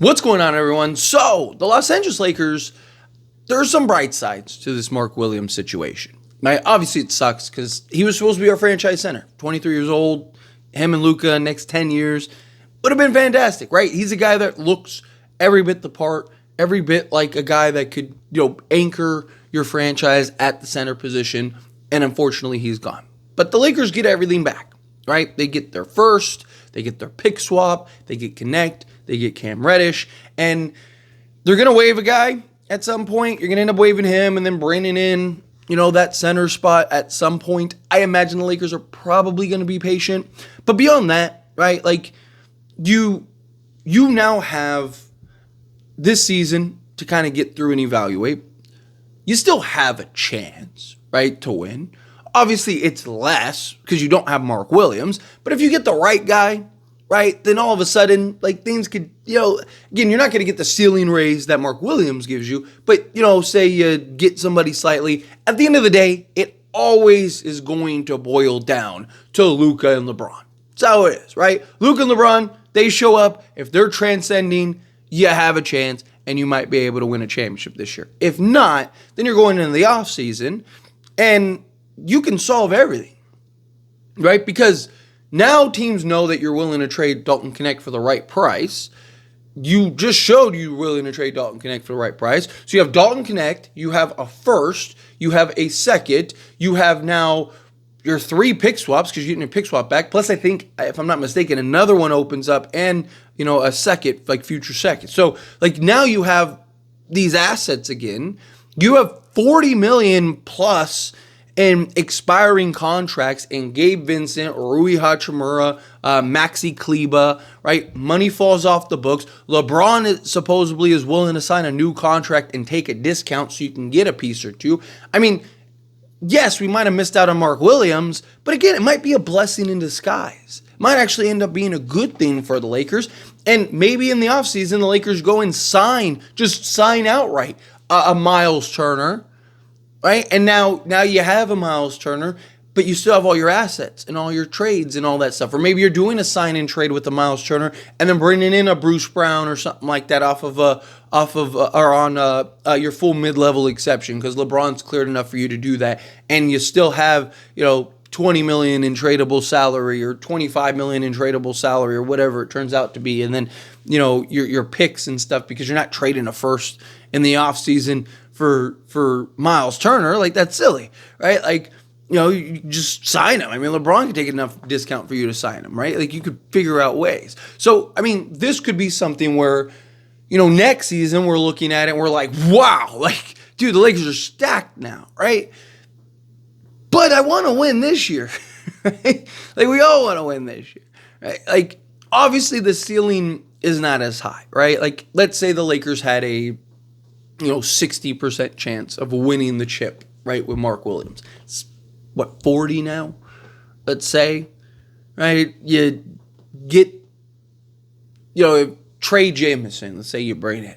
What's going on, everyone? So, the Los Angeles Lakers, there are some bright sides to this Mark Williams situation. Now, obviously, it sucks because he was supposed to be our franchise center. 23 years old, him and Luka, next 10 years. Would have been fantastic, right? He's a guy that looks every bit the part, every bit like a guy that could, anchor your franchise at the center position. And unfortunately, he's gone. But the Lakers get everything back, right? They get their first, they get their pick swap, they get Connect, they get Cam Reddish, and they're going to waive a guy at some point. You're going to end up waiving him and then bringing in, that center spot at some point. I imagine the Lakers are probably going to be patient. But beyond that, right, like you now have this season to kind of get through and evaluate. You still have a chance, right, to win. Obviously, it's less because you don't have Mark Williams. But if you get the right guy, right, then all of a sudden, things could, again, you're not going to get the ceiling raise that Mark Williams gives you. But, say you get somebody slightly. At the end of the day, it always is going to boil down to Luka and LeBron. That's how it is, right? Luka and LeBron, they show up. If they're transcending, you have a chance, and you might be able to win a championship this year. If not, then you're going into the offseason, and you can solve everything, right? Because now teams know that you're willing to trade Dalton Connect for the right price. You just showed you were willing to trade Dalton Connect for the right price. So you have Dalton Connect, you have a first, you have a second, you have now your 3 pick swaps because you're getting a pick swap back. Plus, I think, if I'm not mistaken, another one opens up and, a second, future second. So, now you have these assets again. You have $40 million plus in expiring contracts in Gabe Vincent, Rui Hachimura, Maxi Kleber, right? Money falls off the books. LeBron supposedly is willing to sign a new contract and take a discount so you can get a piece or two. I mean, yes, we might have missed out on Mark Williams, but again, it might be a blessing in disguise. It might actually end up being a good thing for the Lakers. And maybe in the offseason, the Lakers go and sign outright a Miles Turner, right? And now you have a Miles Turner, but you still have all your assets and all your trades and all that stuff. Or maybe you're doing a sign-in trade with the Miles Turner and then bringing in a Bruce Brown or something like that on your full mid-level exception because LeBron's cleared enough for you to do that, and you still have $20 million in tradable salary or $25 million in tradable salary or whatever it turns out to be, and then your picks and stuff because you're not trading a first in the offseason for Miles Turner. That's silly, right? You just sign him. I mean, LeBron could take enough discount for you to sign him, right? You could figure out ways. So, I mean, this could be something where, next season we're looking at it and we're like, wow, dude, the Lakers are stacked now, right? But I want to win this year, right? We all want to win this year, right? Obviously the ceiling is not as high, right? Let's say the Lakers had a 60% chance of winning the chip, right, with Mark Williams. It's, 40 now? Let's say, right? You get, Trey Jamison, let's say you bring in,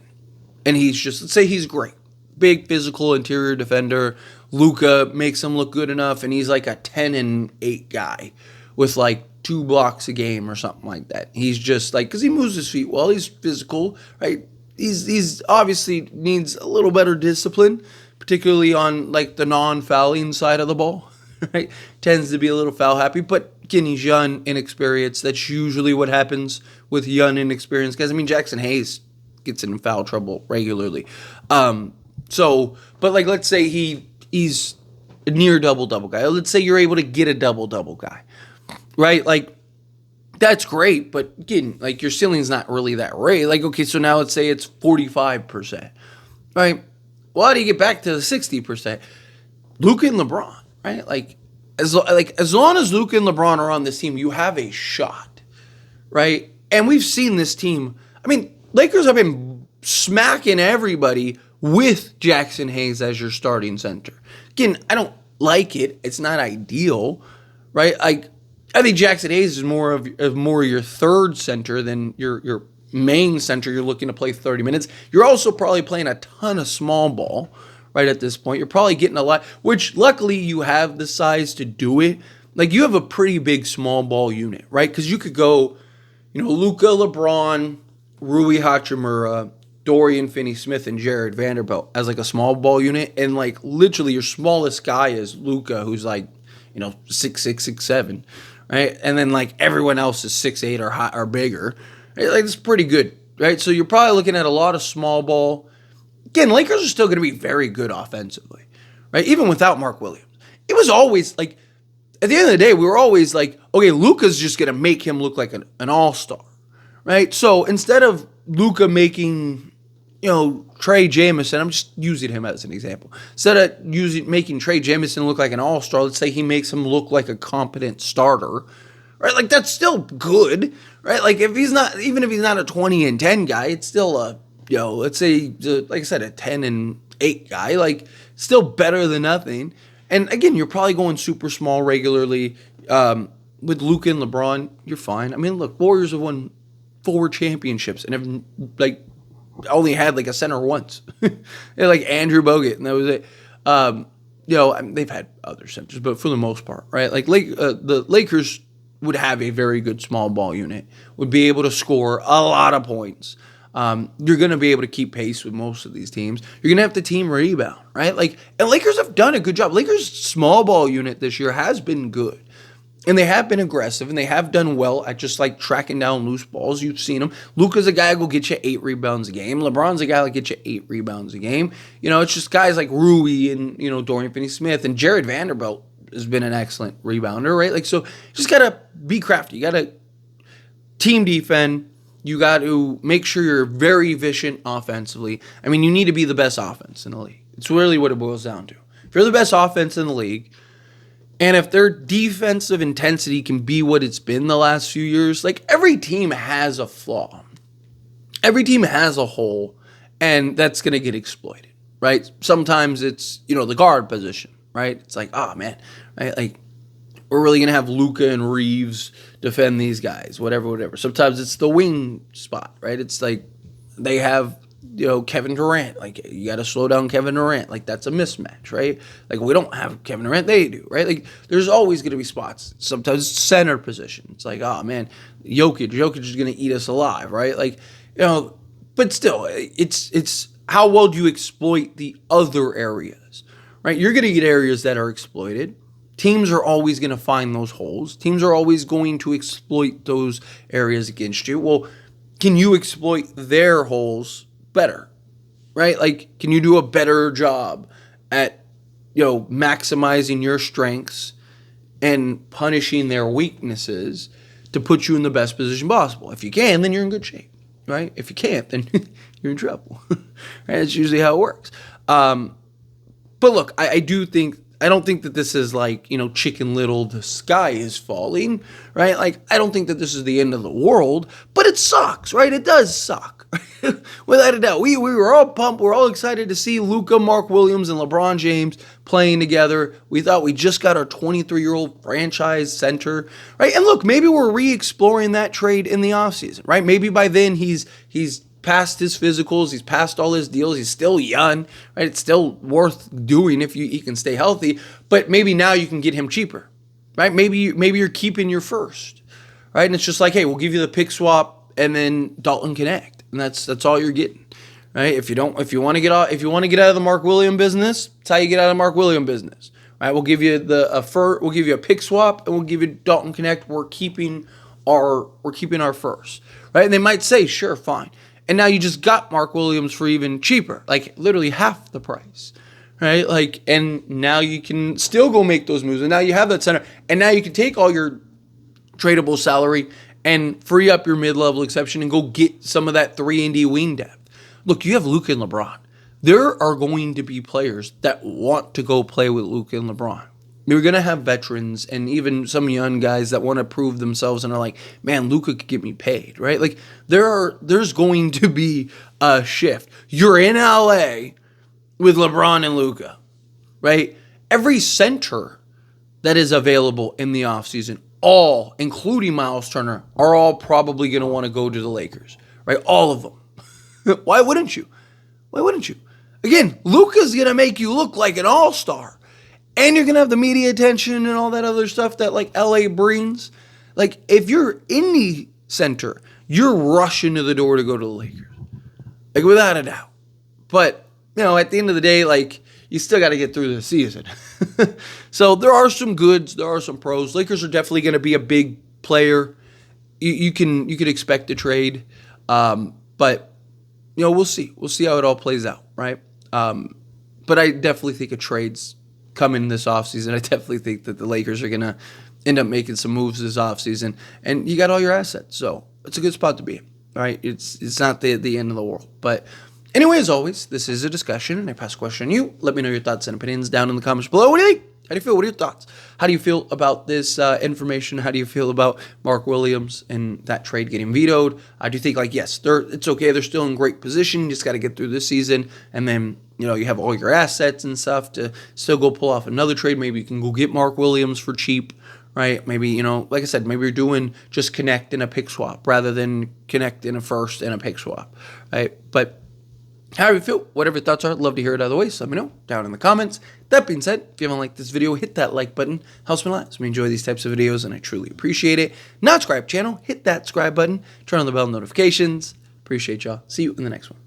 and let's say he's great. Big physical interior defender. Luka makes him look good enough, and he's a 10-8 guy with 2 blocks a game or something like that. He's just because he moves his feet well, he's physical, right? He's obviously needs a little better discipline, particularly on the non-fouling side of the ball, right? Tends to be a little foul happy, but again, he's young, inexperienced. That's usually what happens with young, inexperienced guys. I mean, Jackson Hayes gets in foul trouble regularly. But let's say he's a near double-double guy. Let's say you're able to get a double-double guy, right? That's great, but again, your ceiling's not really that great. Okay, so now let's say it's 45%, right? Well, how do you get back to the 60%? Luka and LeBron, right? As long as Luka and LeBron are on this team, you have a shot, right? And we've seen this team. I mean, Lakers have been smacking everybody with Jackson Hayes as your starting center. Again, I don't like it. It's not ideal, right? I think Jackson Hayes is more of your third center than your main center. You're looking to play 30 minutes. You're also probably playing a ton of small ball, right, at this point. You're probably getting a lot, which luckily you have the size to do it. You have a pretty big small ball unit, right? Because you could go, Luka, LeBron, Rui Hachimura, Dorian Finney-Smith, and Jared Vanderbilt as like a small ball unit, and like literally your smallest guy is Luka, who's like 6'6", 6'7", right? And then like everyone else is 6'8" or bigger. Right? Like it's pretty good, right? So you're probably looking at a lot of small ball. Again, Lakers are still going to be very good offensively, right? Even without Mark Williams. It was always like, at the end of the day, we were always like, okay, Luka's just going to make him look like an all-star, right? So instead of Luka making, Trey Jamison, I'm just using him as an example. Instead of making Trey Jamison look like an all-star, let's say he makes him look like a competent starter, right? Like that's still good, right? Like even if he's not a 20-10 guy, it's still a, let's say, like I said, a 10-8 guy, like still better than nothing. And again, you're probably going super small regularly. With Luka and LeBron, you're fine. I mean, look, Warriors have won 4 championships and have like only had like a center once. They're like Andrew Bogut, and that was it. They've had other centers, but for the most part, right? Like the Lakers would have a very good small ball unit, would be able to score a lot of points. You're going to be able to keep pace with most of these teams. You're going to have the team rebound, right? And Lakers have done a good job. Lakers' small ball unit this year has been good. And they have been aggressive, and they have done well at just like tracking down loose balls. You've seen them. Luka's a guy who will get you 8 rebounds a game. LeBron's a guy who'll get you 8 rebounds a game. It's just guys like Rui and, Dorian Finney-Smith, and Jared Vanderbilt has been an excellent rebounder, right? Like, so you just got to be crafty. You got to team defend. You got to make sure you're very efficient offensively. I mean, you need to be the best offense in the league. It's really what it boils down to. If you're the best offense in the league, and if their defensive intensity can be what it's been the last few years, like every team has a flaw. Every team has a hole, and that's going to get exploited, right? Sometimes it's, the guard position, right? It's like, oh, man, right? Like, we're really going to have Luka and Reeves defend these guys, whatever. Sometimes it's the wing spot, right? It's like they have, Kevin Durant. Like, you got to slow down Kevin Durant. Like, that's a mismatch, right? Like, we don't have Kevin Durant. They do, right? Like, there's always going to be spots. Sometimes it's center position. It's like, oh, man, Jokic is going to eat us alive, right? Like, but still, it's how well do you exploit the other areas, right? You're going to get areas that are exploited. Teams are always going to find those holes. Teams are always going to exploit those areas against you. Well, can you exploit their holes better, right? Like, can you do a better job at, maximizing your strengths and punishing their weaknesses to put you in the best position possible? If you can, then you're in good shape, right? If you can't, then you're in trouble, right? That's usually how it works. But look, I don't think that this is like, Chicken Little, the sky is falling, right? Like, I don't think that this is the end of the world, but it sucks, right? It does suck. Without a doubt. We were all pumped. We're all excited to see Luka, Mark Williams, and LeBron James playing together. We thought we just got our 23-year-old franchise center, right? And look, maybe we're re-exploring that trade in the offseason, right? Maybe by then he's past his physicals, he's past all his deals, he's still young, right? It's still worth doing if he can stay healthy, but maybe now you can get him cheaper, right? Maybe you're keeping your first, right? And it's just like, hey, we'll give you the pick swap and then Dalton Connect, and that's all you're getting, right? If you want to get out of the Mark Williams business, that's how you get out of the Mark Williams business, right? We'll give you we'll give you a pick swap, and we'll give you Dalton Connect. We're keeping our first, right? And they might say, sure, fine. And now you just got Mark Williams for even cheaper, like literally half the price, right? Like, and now you can still go make those moves. And now you have that center. And now you can take all your tradable salary and free up your mid-level exception and go get some of that 3-and-D wing depth. Look, you have Luka and LeBron. There are going to be players that want to go play with Luka and LeBron. You're going to have veterans and even some young guys that want to prove themselves and are like, man, Luka could get me paid, right? Like, there's going to be a shift. You're in LA with LeBron and Luka, right? Every center that is available in the offseason, all, including Miles Turner, are all probably going to want to go to the Lakers, right? All of them. Why wouldn't you? Again, Luka's going to make you look like an all-star. And you're going to have the media attention and all that other stuff that, like, LA brings. Like, if you're in the center, you're rushing to the door to go to the Lakers. Like, without a doubt. But, at the end of the day, like, you still got to get through the season. So there are some goods, there are some pros. Lakers are definitely going to be a big player. You can expect a trade. But, we'll see. We'll see how it all plays out, right? But I definitely think a trade's coming this offseason. I definitely think that the Lakers are going to end up making some moves this offseason. And you got all your assets. So it's a good spot to be in, right? It's not the end of the world. But anyway, as always, this is a discussion, and I pass a question on you. Let me know your thoughts and opinions down in the comments below. What do you think? How do you feel? What are your thoughts? How do you feel about this information? How do you feel about Mark Williams and that trade getting vetoed? I do think, yes, it's okay. They're still in great position. You just got to get through this season, and then you have all your assets and stuff to still go pull off another trade. Maybe you can go get Mark Williams for cheap, right? Maybe, like I said, maybe you're doing just connect and a pick swap rather than connect in a first and a pick swap, right? But however you feel, whatever your thoughts are, I'd love to hear it either way, so let me know down in the comments. That being said, if you haven't liked this video, hit that like button. Helps me a lot. So we enjoy these types of videos, and I truly appreciate it. Not subscribe channel, hit that subscribe button. Turn on the bell notifications. Appreciate y'all. See you in the next one.